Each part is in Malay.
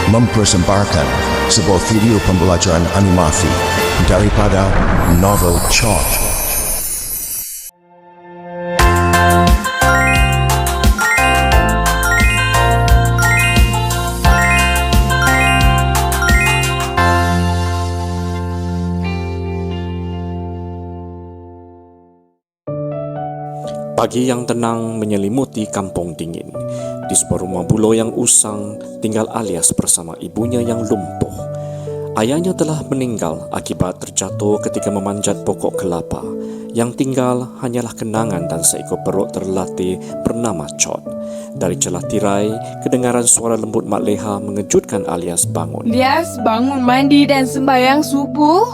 mempersembahkan sebuah video pembelajaran animasi daripada novel Chot. Pagi yang tenang menyelimuti kampung dingin. Di sebuah rumah bulo yang usang, tinggal Alias bersama ibunya yang lumpuh. Ayahnya telah meninggal akibat terjatuh ketika memanjat pokok kelapa. Yang tinggal hanyalah kenangan dan seekor perut terlatih bernama Chot. Dari celah tirai, kedengaran suara lembut Mak Leha mengejutkan Alias bangun. Alias bangun mandi dan sembahyang subuh.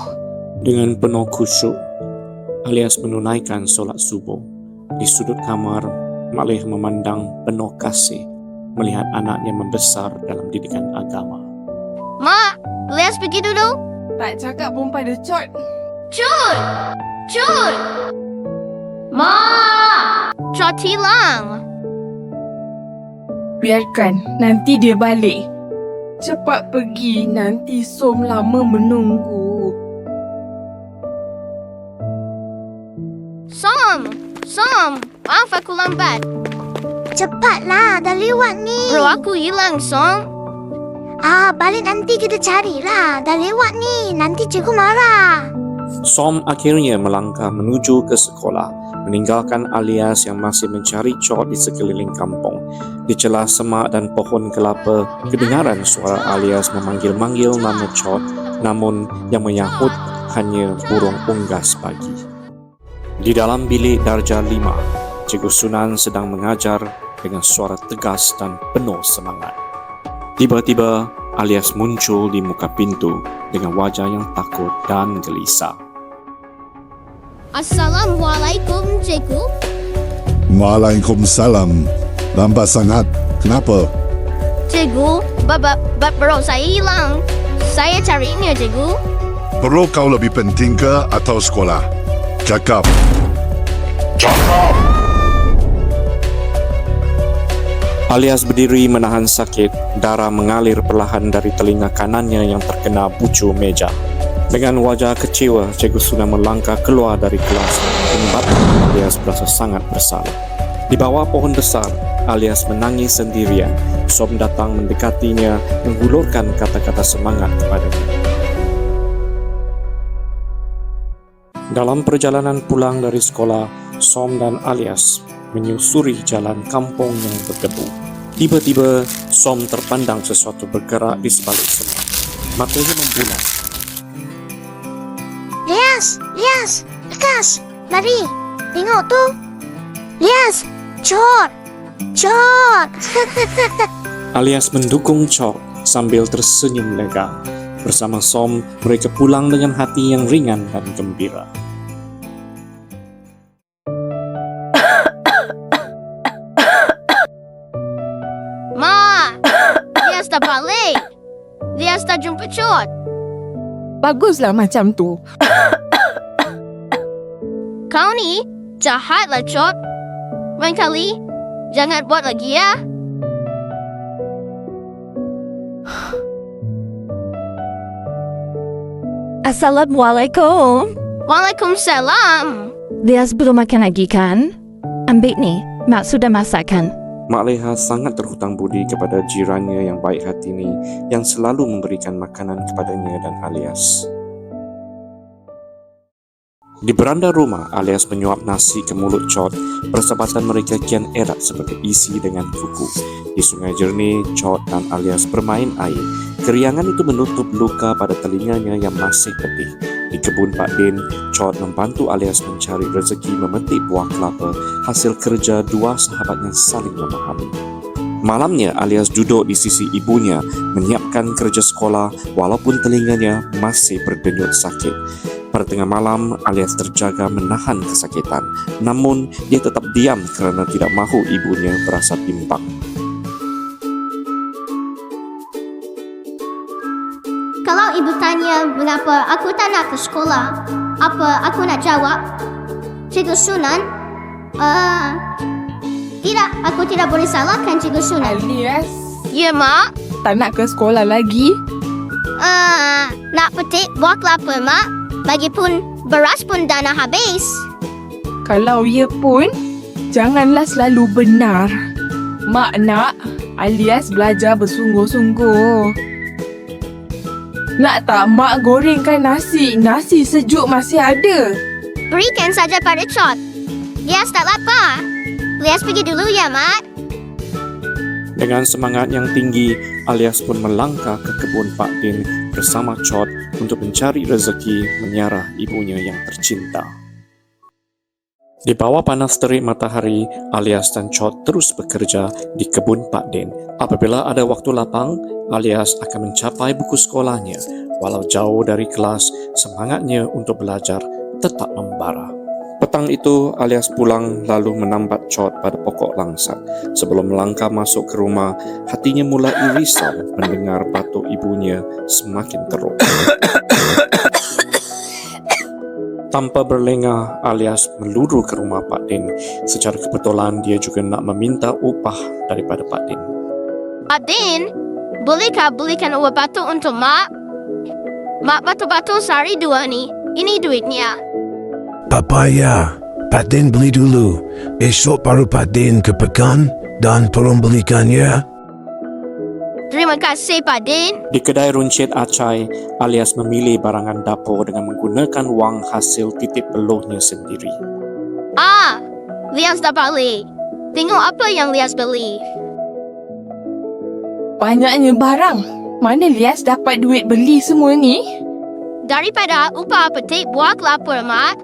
Dengan penuh khusyuk, Alias menunaikan solat subuh. Di sudut kamar, Mak Leha memandang penuh kasih melihat anaknya membesar dalam didikan agama. Mak, Alias pergi dulu. Tak cakap pun pada Chot. Chot! Chot! Mak! Chot hilang. Biarkan, nanti dia balik. Cepat pergi, nanti Som lama menunggu. Som, maaf aku lambat. Cepatlah, dah lewat ni. Bro aku hilang, Som. Balik nanti kita carilah. Dah lewat ni, nanti cikgu marah. Som akhirnya melangkah menuju ke sekolah, meninggalkan Alias yang masih mencari Chot di sekeliling kampung. Di celah semak dan pohon kelapa, kedengaran suara Alias memanggil-manggil nama Chot, namun yang menyahut hanya burung unggas pagi. Di dalam bilik darjah 5, Cikgu Sunan sedang mengajar dengan suara tegas dan penuh semangat. Tiba-tiba, Alias muncul di muka pintu dengan wajah yang takut dan gelisah. Assalamualaikum, Cikgu. Waalaikumsalam. Lambat sangat. Kenapa? Cikgu, bro saya hilang. Saya carinya, Cikgu. Perlu kau lebih penting ke atau sekolah? Cakap. Alias berdiri menahan sakit, darah mengalir perlahan dari telinga kanannya yang terkena bucu meja. Dengan wajah kecewa, Cikgu Sunan melangkah keluar dari kelas, menyebabkan Alias berasa sangat bersalah. Di bawah pohon besar, Alias menangis sendirian. Som datang mendekatinya, menghulurkan kata-kata semangat kepadanya. Dalam perjalanan pulang dari sekolah, Som dan Alias menyusuri jalan kampung yang berdebu. Tiba-tiba, Som terpandang sesuatu bergerak di sebalik semak. Matanya membulat. Lias, lekas, mari. Tengok tu. Lias, Chot. Alias mendukung Chot sambil tersenyum lega. Bersama Som, mereka pulang dengan hati yang ringan dan gembira. Lias dah balik. Lias dah jumpa Chot. Baguslah macam tu. Kau ni jahatlah, Chot. Lain kali, jangan buat lagi ya. Assalamualaikum. Waalaikumsalam. Lias belum makan lagi kan? Ambil ni, Mak sudah masakkan. Mak Leha sangat terhutang budi kepada jirannya yang baik hati ini, yang selalu memberikan makanan kepadanya dan Alias. Di beranda rumah, Alias menyuap nasi ke mulut Chot. Persahabatan mereka kian erat seperti isi dengan kuku. Di sungai jernih, Chot dan Alias bermain air. Keriangan itu menutup luka pada telinganya yang masih pedih. Di kebun Pak Din, Chot membantu Alias mencari rezeki memetik buah kelapa, hasil kerja dua sahabat yang saling memahami. Malamnya, Alias duduk di sisi ibunya, menyiapkan kerja sekolah walaupun telinganya masih berdenyut sakit. Pada tengah malam, Alias terjaga menahan kesakitan. Namun, dia tetap diam kerana tidak mahu ibunya berasa bimbang. Kalau ibu tanya mengapa aku tak nak ke sekolah, apa aku nak jawab? Cikgu Sunan? Tidak, aku tidak boleh salahkan Cikgu Sunan. Alias, Ya, Mak. tak nak ke sekolah lagi? Nak petik buah kelapa, Mak. Lagipun beras pun dah nak habis. Kalau ya pun, janganlah selalu benar. Mak nak alias belajar bersungguh-sungguh. Nak tak Mak gorengkan nasi? Nasi sejuk masih ada. Berikan saja pada Chot. Lias tak lapar. Lias pergi dulu ya, Mak. Dengan semangat yang tinggi, Alias pun melangkah ke kebun Pak Din bersama Chot untuk mencari rezeki menyiarah ibunya yang tercinta. Di bawah panas terik matahari, Alias dan Chot terus bekerja di kebun Pak Din. Apabila ada waktu lapang, Alias akan mencapai buku sekolahnya. Walau jauh dari kelas, semangatnya untuk belajar tetap membara. Petang itu, Alias pulang lalu menambat Chot pada pokok langsat. Sebelum melangkah masuk ke rumah, hatinya mulai risau mendengar batuk ibunya semakin teruk. Tanpa berlengah, Alias meluru ke rumah Pak Din. Secara kebetulan, dia juga nak meminta upah daripada Pak Din. Pak Din, bolehkah belikan ubat batuk untuk Mak? Mak batuk-batuk sehari 2 ni. Ini duitnya. Papaya, Pak Din beli dulu. Esok baru Pak Din ke pekan dan tolong belikan ya. Terima kasih, Pak Din. Di kedai runcit Acai, Alias memilih barangan dapur dengan menggunakan wang hasil titip peluhnya sendiri. Lias dah balik. Tengok apa yang Lias beli. Banyaknya barang. Mana Lias dapat duit beli semua ni? Daripada upah petik buah kelapa, Mak.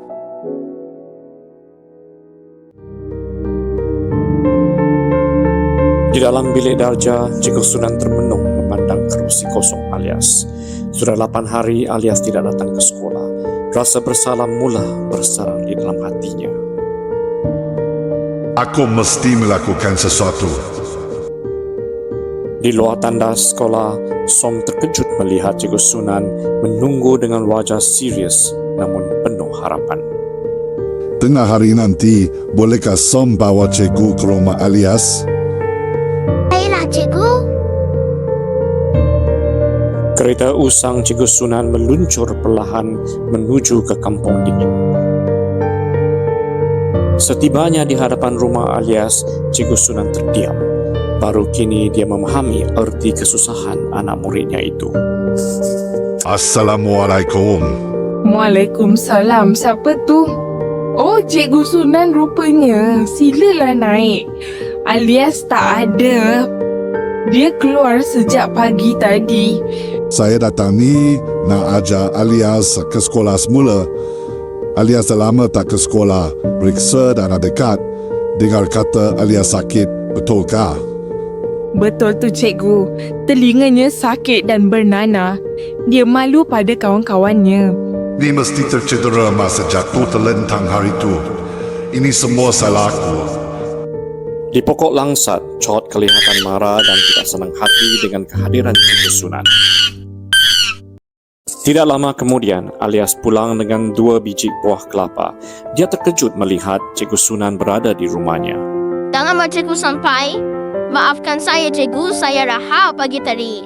Di dalam bilik darjah, Cikgu Sunan termenung memandang kerusi kosong Alias. Sudah 8 hari Alias tidak datang ke sekolah. Rasa bersalah mula bersarang di dalam hatinya. Aku mesti melakukan sesuatu. Di luar tandas sekolah, Som terkejut melihat Cikgu Sunan menunggu dengan wajah serius namun penuh harapan. Tengah hari nanti, bolehkah Som bawa cikgu ke rumah Alias? Baiklah, cikgu. Kereta usang Cikgu Sunan meluncur perlahan menuju ke kampung dingin. Setibanya di hadapan rumah Alias, Cikgu Sunan terdiam. Baru kini dia memahami erti kesusahan anak muridnya itu. Assalamualaikum. Waalaikumsalam. Siapa tu? Oh, Cikgu Sunan rupanya. Silalah naik. Alias tak ada. Dia keluar sejak pagi tadi. Saya datang ni nak ajar Alias ke sekolah semula. Alias dah lama tak ke sekolah. Periksa dah nak dekat. Dengar kata Alias sakit. Betulkah? Betul tu, Cikgu. Telinganya sakit dan bernanah. Dia malu pada kawan-kawannya. Ni mesti tercedera masa jatuh terlentang hari tu. Ini semua salah aku. Di pokok langsat, Chot kelihatan marah dan tidak senang hati dengan kehadiran Cikgu Sunan. Tidak lama kemudian, Alias pulang dengan 2 biji buah kelapa. Dia terkejut melihat Cikgu Sunan berada di rumahnya. Dah lama cikgu sampai. Maafkan saya, cikgu. Saya rahau pagi tadi.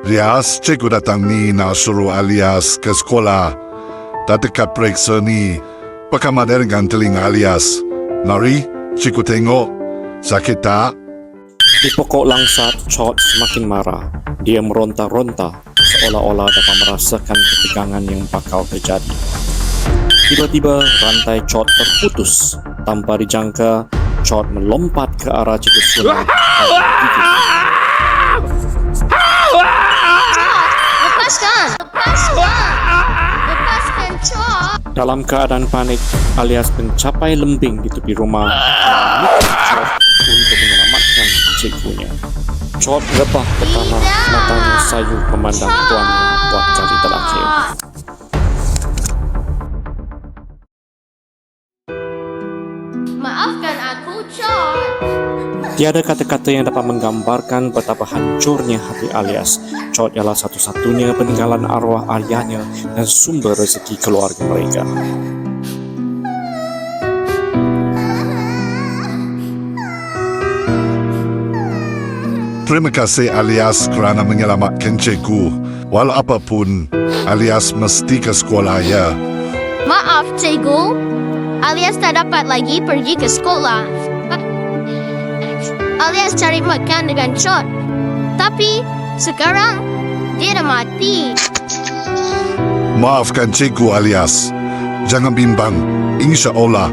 Rias, cikgu datang ni nak suruh Alias ke sekolah. Dah dekat periksa ni. Pakam ada dengan telinga Alias. Mari, cikgu tengok. Sakit tak? Di pokok langsat, Chot semakin marah. Dia meronta-ronta, seolah-olah dapat merasakan ketegangan yang bakal terjadi. Tiba-tiba, rantai Chot terputus. Tanpa dijangka, Chot melompat ke arah Cikgu Sunan. Lepaskan! Lepaskan, Chot! Dalam keadaan panik, Alias mencapai lembing di tepi rumah dan menekan Chot untuk menyelamatkan cikgunya. Chot rebah ke tanah, matanya sayu memandang tuannya buat kali terakhir. Maafkan aku, Chot! Tiada kata-kata yang dapat menggambarkan betapa hancurnya hati Alias. Chot ialah satu-satunya peninggalan arwah ayahnya dan sumber rezeki keluarga mereka. Terima kasih alias kerana menyelamatkan cikgu. Walau apapun, alias mesti ke sekolah ya. Maaf, cikgu. Alias tak dapat lagi pergi ke sekolah. Alias cari makan dengan Chot. Tapi sekarang dia dah mati. Maafkan cikgu alias. Jangan bimbang. InsyaAllah,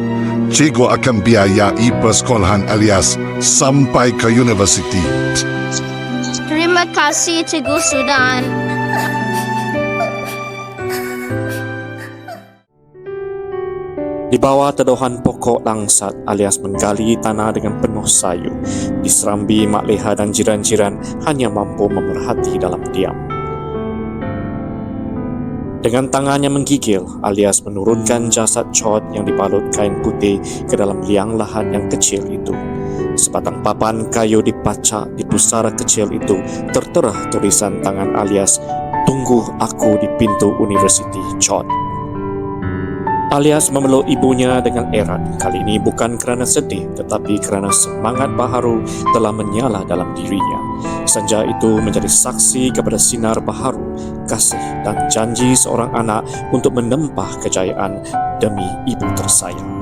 cikgu akan biayai persekolahan alias sampai ke universiti. Terima kasih, Cikgu Sudan. Di bawah teduhan pokok langsat alias menggali tanah dengan penuh sayu, di serambi Mak Leha dan jiran-jiran hanya mampu memerhati dalam diam. Dengan tangannya menggigil alias menurunkan jasad Chot yang dibalut kain putih ke dalam liang lahat yang kecil itu. Sebatang papan kayu dipacak di pusara kecil itu tertera tulisan tangan alias, "Tunggu aku di pintu Universiti Chot." Alias memeluk ibunya dengan erat. Kali ini bukan kerana sedih, tetapi kerana semangat baharu telah menyala dalam dirinya. Senja itu menjadi saksi kepada sinar baharu, kasih dan janji seorang anak untuk menempah kejayaan demi ibu tersayang.